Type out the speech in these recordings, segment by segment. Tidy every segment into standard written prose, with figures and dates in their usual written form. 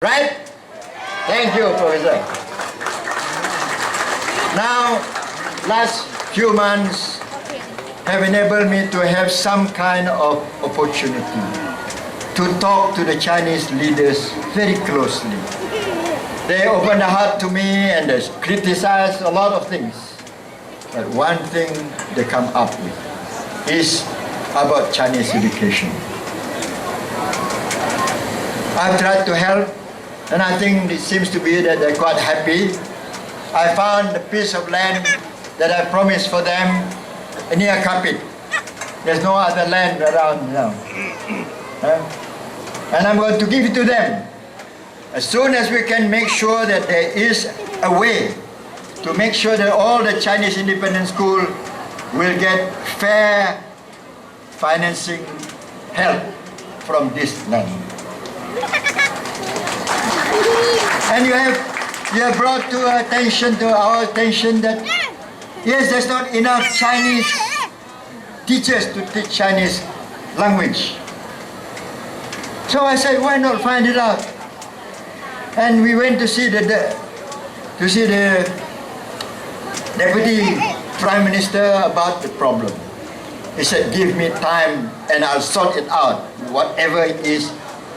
Right? Thank you, Professor. Now, last few months have enabled me to have some kind of opportunity to talk to the Chinese leaders very closely. They opened their heart to me and they criticized a lot of things. But one thing they come up with is about Chinese education. I've tried to help, and I think it seems to be that they're quite happy. I found a piece of land that I promised for them near Kapit. There's no other land around now. And I'm going to give it to them. As soon as we can make sure that there is a way to make sure that all the Chinese independent school will get fair financing help from this land. And you have brought to our attention that yes, there's not enough Chinese teachers to teach Chinese language. So I said, why not find it out? And we went to see the Deputy Prime Minister about the problem. He said, give me time and I'll sort it out. Whatever it is,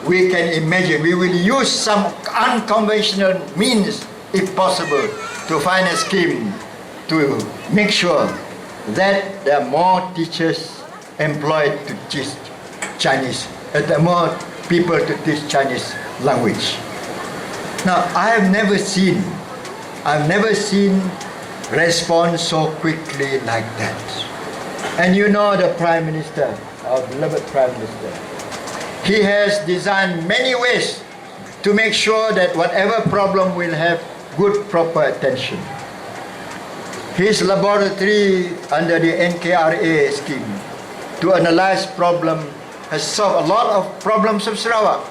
we can imagine. We will use some unconventional means, if possible, to find a scheme to make sure that there are more teachers employed to teach Chinese, there are more people to teach Chinese language. Now, I've never seen response so quickly like that. And you know the Prime Minister, our beloved Prime Minister, he has designed many ways to make sure that whatever problem will have good proper attention. His laboratory under the NKRA scheme to analyze problem has solved a lot of problems of Sarawak.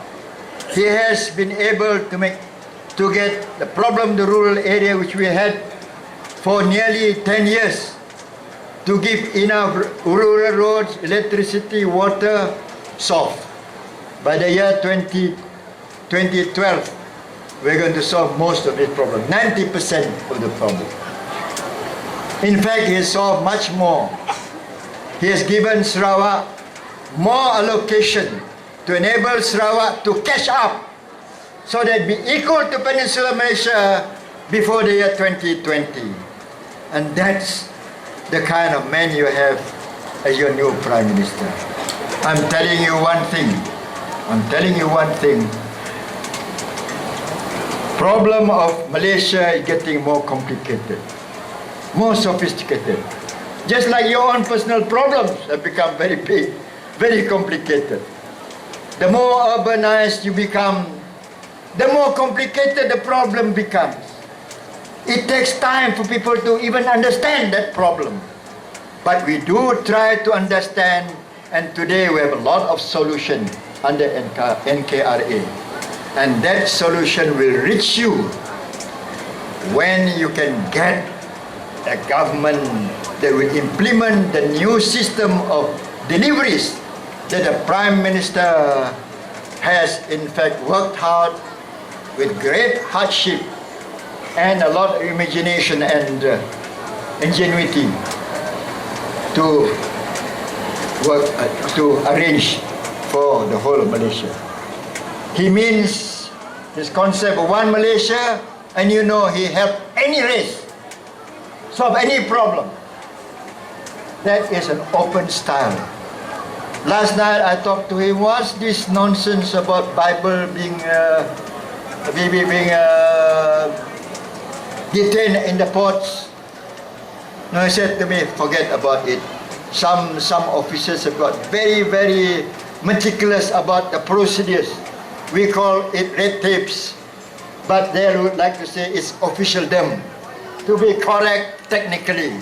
He has been able to get the problem, the rural area which we had for nearly 10 years, to give enough rural roads, electricity, water, solved. By the year 2012, we're going to solve most of this problem, 90% of the problem. In fact, he has solved much more. He has given Sarawak more allocation to enable Sarawak to catch up so that be equal to Peninsular Malaysia before the year 2020. And that's the kind of man you have as your new Prime Minister. I'm telling you one thing. Problem of Malaysia is getting more complicated, more sophisticated. Just like your own personal problems have become very big, very complicated. The more urbanized you become, the more complicated the problem becomes. It takes time for people to even understand that problem. But we do try to understand, and today we have a lot of solution under NKRA. And that solution will reach you when you can get a government that will implement the new system of deliveries that the Prime Minister has in fact worked hard with great hardship and a lot of imagination and ingenuity to work to arrange for the whole of Malaysia. He means this concept of one Malaysia, and you know he helped any race solve any problem. That is an open style. Last night I talked to him, what's this nonsense about Bible being detained in the ports? No, he said to me, forget about it. Some officers have got very, very meticulous about the procedures. We call it red tapes, but they would like to say it's officialdom, to be correct technically.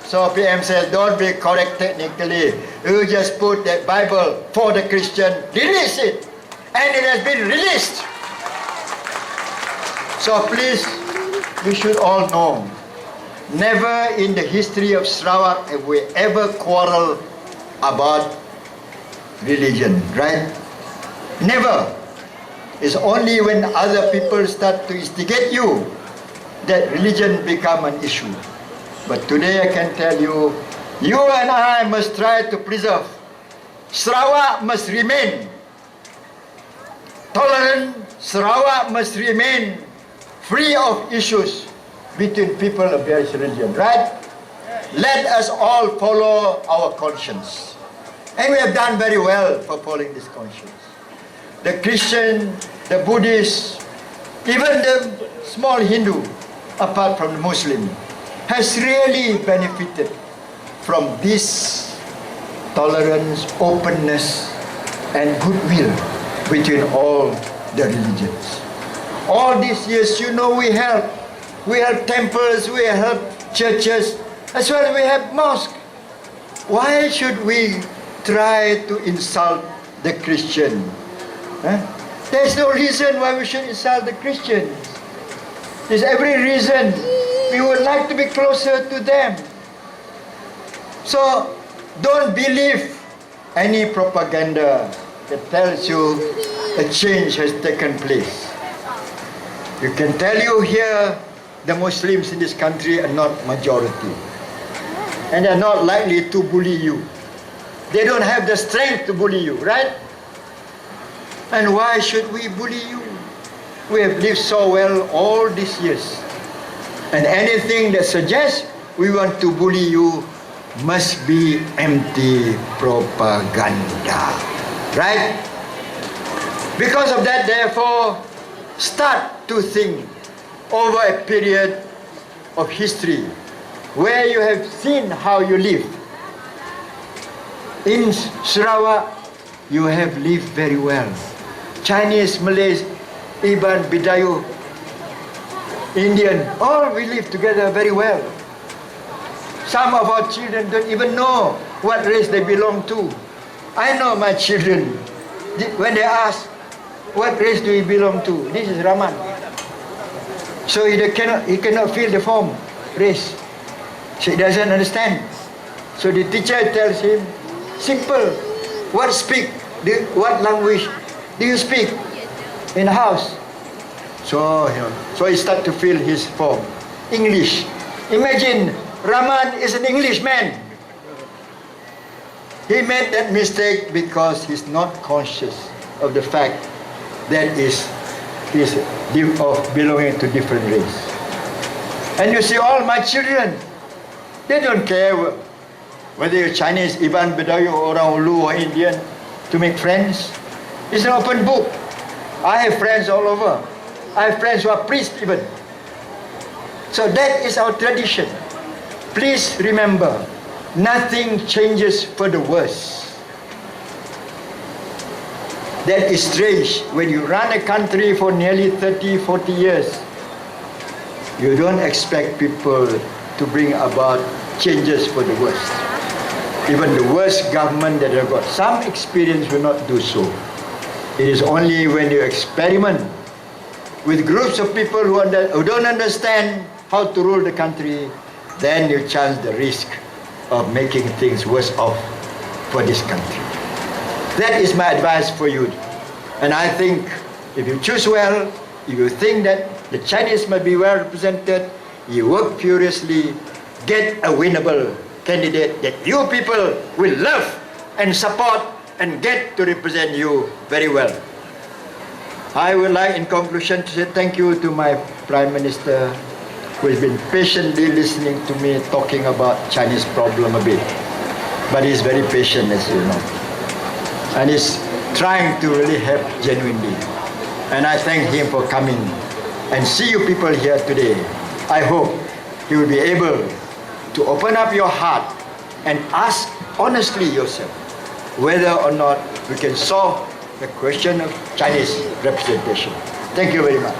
So PM says, don't be correct technically. You just put that Bible for the Christian, release it. And it has been released. So please, we should all know, never in the history of Sarawak have we ever quarreled about religion, right? Never. It's only when other people start to instigate you that religion become an issue. But today I can tell you, you and I must try to preserve. Sarawak must remain tolerant. Sarawak must remain free of issues between people of various religion, right? Let us all follow our conscience. And we have done very well for following this conscience. The Christian, the Buddhist, even the small Hindu, apart from the Muslim, has really benefited from this tolerance, openness, and goodwill between all the religions. All these years, you know, we have temples, we have churches, as well as we have mosques. Why should we try to insult the Christian? There's no reason why we should insult the Christians. There's every reason we would like to be closer to them. So don't believe any propaganda that tells you a change has taken place. You can tell you here the Muslims in this country are not majority. And they're not likely to bully you. They don't have the strength to bully you, right? And why should we bully you? We have lived so well all these years. And anything that suggests we want to bully you must be empty propaganda. Right? Because of that, therefore, start to think over a period of history where you have seen how you live. In Sarawak, you have lived very well. Chinese, Malays, Iban, Bidayu, Indian, all we live together very well. Some of our children don't even know what race they belong to. I know my children, when they ask, what race do you belong to? This is Raman. So he cannot fill the form, race. So he doesn't understand. So the teacher tells him, simple, what language do you speak in the house? So he starts to fill his form. English. Imagine, Raman is an Englishman. He made that mistake because he's not conscious of the fact that he's of belonging to different race. And you see, all my children, they don't care whether you're Chinese, Iban, Bedawi, or Orang Ulu, or Indian, to make friends. It's an open book. I have friends all over. I have friends who are priests even. So that is our tradition. Please remember, nothing changes for the worse. That is strange. When you run a country for nearly 30, 40 years, you don't expect people to bring about changes for the worst. Even the worst government that have got some experience will not do so. It is only when you experiment with groups of people who don't understand how to rule the country, then you chance the risk of making things worse off for this country. That is my advice for you. And I think if you choose well, if you think that the Chinese must be well represented, you work furiously, get a winnable candidate that you people will love and support and get to represent you very well. I would like, in conclusion, to say thank you to my Prime Minister, who has been patiently listening to me talking about Chinese problem a bit. But he's very patient, as you know. And he's trying to really help genuinely. And I thank him for coming and see you people here today. I hope you will be able to open up your heart and ask honestly yourself whether or not we can solve the question of Chinese representation. Thank you very much.